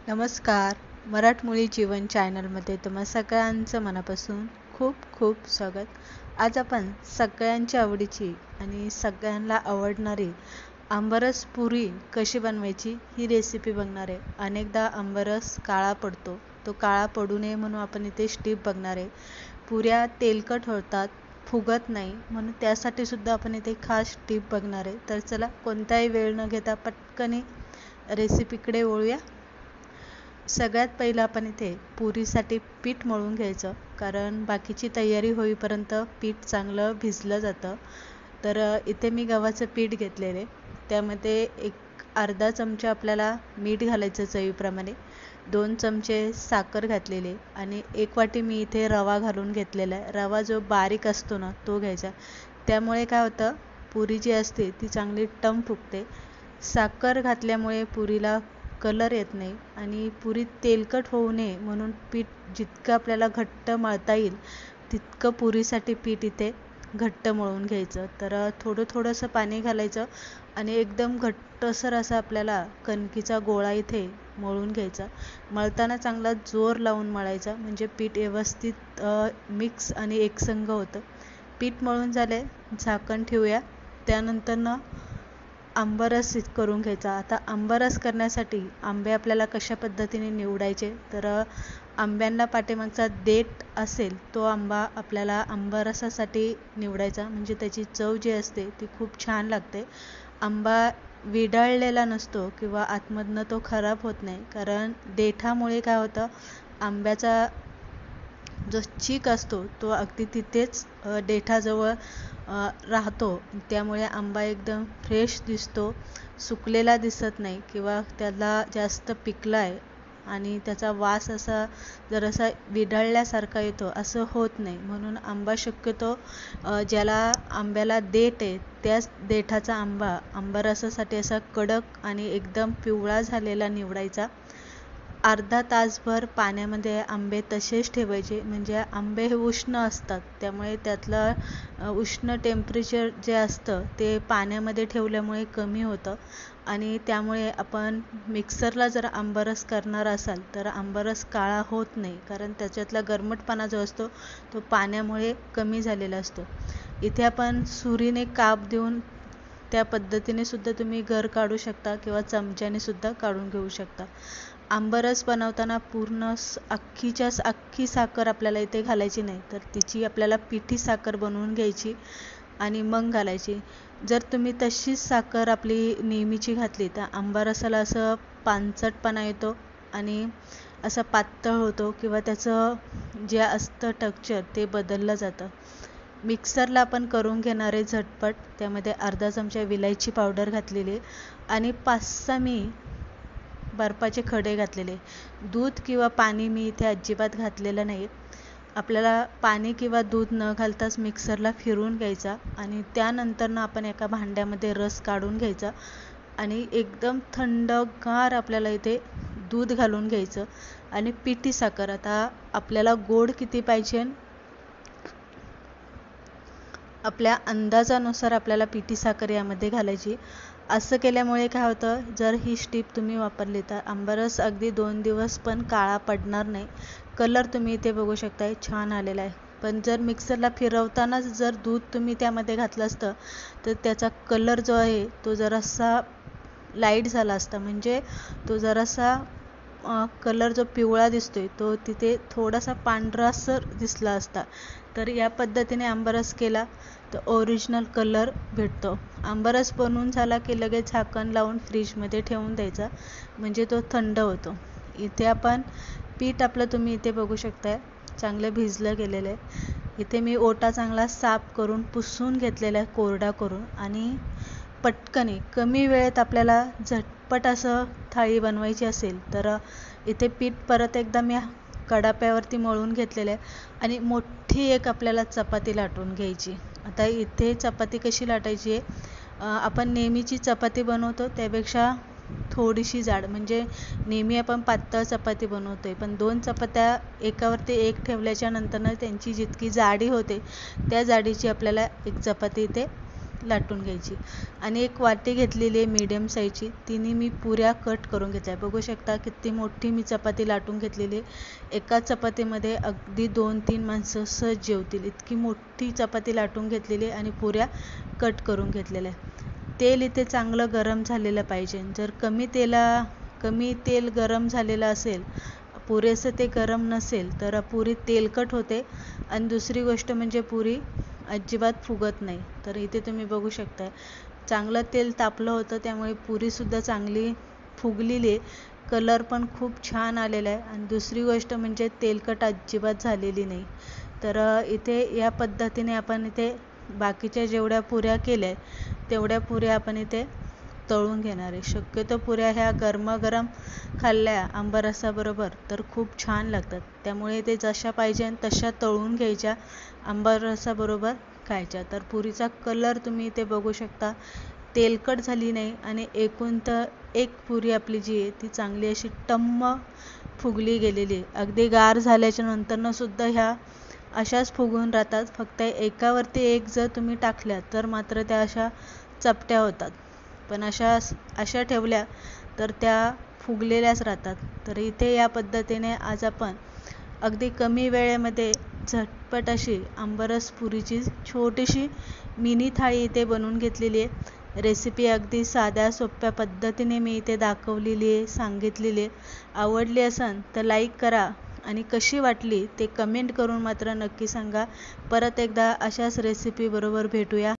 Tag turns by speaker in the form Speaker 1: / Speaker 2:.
Speaker 1: नमस्कार. मराठमोळी जीवन चॅनलमध्ये तुम्हा सगळ्यांचं मनापासून खूप खूप स्वागत. आज आपण सगळ्यांच्या आवडीची आणि सगळ्यांना आवडणारी आंबरस पुरी कशी बनवायची ही रेसिपी बघणार आहे. अनेकदा आंबरस काळा पडतो, तो काळा पडू नये म्हणून आपण इथे स्टीप बघणार आहे. पुऱ्या तेलकट होतात, फुगत नाही, म्हणून त्यासाठी सुद्धा आपण इथे खास टीप बघणार आहे. तर चला कोणताही वेळ न घेता पटकन रेसिपीकडे वळूया. सगळ्यात पहिलं आपण इथे पुरीसाठी पीठ मळून घ्यायचं, कारण बाकीची तयारी होईपर्यंत पीठ चांगलं भिजलं जातं. तर इथे मी गव्हाचं पीठ घेतलेले, त्यामध्ये एक अर्धा चमचा आपल्याला मीठ घालायचं चवीप्रमाणे, 2 चमचे साखर घातलेले आणि 1 वाटी मी इथे रवा घालून घेतलेला आहे. रवा जो बारीक असतो ना तो घ्यायचा, त्यामुळे काय होतं, पुरी जी असते ती चांगली टम फुगते. साखर घातल्यामुळे पुरीला कलर येत नाही आणि पुरी तेलकट होऊ नये म्हणून पीठ जितकं आपल्याला घट्ट मळता येईल तितकं पुरीसाठी पीठ इथे घट्ट मळून घ्यायचं. तर थोडंसं पाणी घालायचं आणि एकदम घट्टसर असा आपल्याला कणकीचा गोळा इथे मळून घ्यायचा. मळताना चांगला जोर लावून मळायचा, म्हणजे पीठ व्यवस्थित मिक्स आणि एकसंग होतं. पीठ मळून झाले, झाकण ठेवूया. त्यानंतर आंबरस करून घ्यायचा. आता आंबरस करण्यासाठी आंबे आपल्याला कशा पद्धतीने निवडायचे, तर आंब्यांना पाठीमागचा देठ असेल तो आंबा आपल्याला आंबरसासाठी निवडायचा, म्हणजे त्याची चव जी असते ती खूप छान लागते. आंबा विडाळलेला नसतो किंवा आतमधनं तो खराब होत नाही, कारण देठामुळे काय होतं, आंब्याचा जो चीक असतो तो अगदी तिथेच देठाजवळ राहतो. त्यामुळे आंबा एकदम फ्रेश दिसतो, सुकलेला दिसत नाही किंवा त्याला जास्त पिकला आहे आणि त्याचा वास असा जरासा विढळल्यासारखा येतो असं होत नाही. म्हणून आंबा शक्यतो ज्याला आंब्याला देठ आहे त्याच देठाचा आंबा आंबरसासाठी असा कडक आणि एकदम पिवळा झालेला निवडायचा. अर्धा तासभर पाण्यामध्ये आंबे तसेच ठेवायचे, म्हणजे आंबे हे उष्ण असतात, त्यामुळे त्यातलं उष्ण टेम्परेचर जे असतं ते पाण्यामध्ये ठेवल्यामुळे कमी होतं आणि त्यामुळे आपण मिक्सरला जर आंबरस करणार असाल तर आंबरस काळा होत नाही, कारण त्याच्यातला गरमटपणा जो असतो तो पाण्यामुळे कमी झालेला असतो. इथे आपण सुरीने काप देऊन त्या पद्धतीने सुद्धा तुम्ही गर काढू शकता किंवा चमच्याने सुद्धा काढून घेऊ शकता. आंबरस बनवताना पूर्ण अख्खी साखर आपल्याला इथे घालायची नाही, तर तिची आपल्याला पिठी साखर बनवून घ्यायची आणि मग घालायची. जर तुम्ही तशीच साखर आपली नेहमीची घातली तर आंबरसाला असं पानचटपणा येतो आणि असं पातळ होतो किंवा त्याचं जे असतं टेक्स्चर ते बदललं जातं. मिक्सरला आपण करून घेणारे झटपट, त्यामध्ये अर्धा चमचा विलायची पावडर घातलेली आणि 5-6 मी बर्फाचे खडे घातलेले. दूध किंवा पाणी मी इथे अजिबात घातलेलं नाही. आपल्याला पाणी किंवा दूध न घालताच मिक्सरला फिरवून घ्यायचा आणि त्यानंतर आपण एका भांड्यामध्ये रस काढून घ्यायचा आणि एकदम थंडगार आपल्याला इथे दूध घालून घ्यायचं आणि पिठी साखर. आता आपल्याला गोड किती पाहिजे आपल्या अंदाजानुसार आपल्याला पिठी साखर यामध्ये घालायची. असं केल्यामुळे काय होतं, जर ही स्टीप तुम्ही वापरली तर आंबरस अगदी 2 दिवस पण काळा पडणार नाही. कलर तुम्ही इथे बघू शकताय, छान आलेला आहे. पण जर मिक्सरला फिरवतानाच जर दूध तुम्ही त्यामध्ये घातलं असतं तर त्याचा कलर जो आहे तो जरासा लाईट झाला असता, म्हणजे तो जरासा कलर जो पिवळा दिसतोय तो तिथे थोडासा पांढरासर दिसला असता. तर या पद्धतीने आंबरस केला तर ओरिजिनल कलर भेटतो. आंबरस बनवून झाला की लगेच झाकण लावून फ्रीजमध्ये ठेवून द्यायचा, म्हणजे तो थंड होतो. इथे आपण पीठ आपलं तुम्ही इथे बघू शकताय चांगलं भिजलं गेलेलं आहे. इथे मी ओटा चांगला साफ करून पुसून घेतलेला आहे, कोरडा करून, आणि पटकन कमी वेळेत आपल्याला झटपट असं थाळी बनवायची असेल तर इथे पीठ परत एकदा मी कडाप्यावरती मळून घेतलेलं आहे आणि मोठी एक आपल्याला चपाती लाटून घ्यायची. आता इथे चपाती कशी लाटायची आहे, आपण नेहमीची चपाती बनवतो त्यापेक्षा थोडीशी जाड, म्हणजे नेहमी आपण पातळ चपाती बनवतोय पण 2 चपात्या एकावरती एक ठेवल्याच्या नंतर त्यांची जितकी जाडी होते त्या जाडीची आपल्याला एक चपाती इथे लाटून घ्यायची. आणि एक वाटी घेतलेली आहे मीडियम साईजची, तिने मी पुऱ्या कट करून घेतल्या. बघू शकता किती मोठी मी चपाती लाटून घेतलेली आहे. एका चपातीमध्ये अगदी 2-3 माणसं सहज जेवतील इतकी मोठी चपाती लाटून घेतलेली आहे आणि पुऱ्या कट करून घेतलेल्या आहे. तेल इथे चांगलं गरम झालेलं पाहिजे. जर कमी तेल गरम झालेलं असेल, पुरेसं ते गरम नसेल तर पुरी तेलकट होते आणि दुसरी गोष्ट म्हणजे पुरी अजिबात फुगत नाही. तर इथे तुम्ही बघू शकता चांगलं तेल तापलं होतं, त्यामुळे पुरीसुद्धा चांगली फुगलेली आहे. कलर पण खूप छान आलेला आहे आणि दुसरी गोष्ट म्हणजे तेलकट अजिबात झालेली नाही. तर इथे या पद्धतीने आपण इथे बाकीच्या जेवढ्या पुऱ्या केल्या तेवढ्या पुऱ्या आपण इथे तळून घेणार आहे. शक्यतो पुऱ्या ह्या गरमागरम खाल्ल्या आंबारसाबरोबर तर खूप छान लागतात. त्यामुळे ते जशा पाहिजे तशा तळून घ्यायच्या, आंबारसाबरोबर खायच्या. तर पुरीचा कलर तुम्ही इथे बघू शकता, तेलकट झाली नाही आणि एकूण तर एक पुरी आपली जी आहे ती चांगली अशी टम्म फुगली गेलेली आहे. अगदी गार झाल्याच्या नंतरनं सुद्धा ह्या अशाच फुगून राहतात. फक्त एकावरती एक जर तुम्ही टाकल्या तर मात्र त्या अशा चपट्या होतात, पण अशा ठेवल्या तर त्या फुगलेल्याच राहतात. तर इथे या पद्धतीने आज आपण अगदी कमी वेळेमध्ये झटपट अशी आंबारस पुरीची छोटीशी मिनी थाळी इथे बनवून घेतलेली आहे. रेसिपी अगदी साध्या सोप्या पद्धतीने मी इथे दाखवलेली आहे, सांगितलेली आहे. आवडली असेल तर लाईक करा आणि कशी वाटली ते कमेंट करून मात्र नक्की सांगा. परत एकदा अशाच रेसिपी बरोबर भेटूया.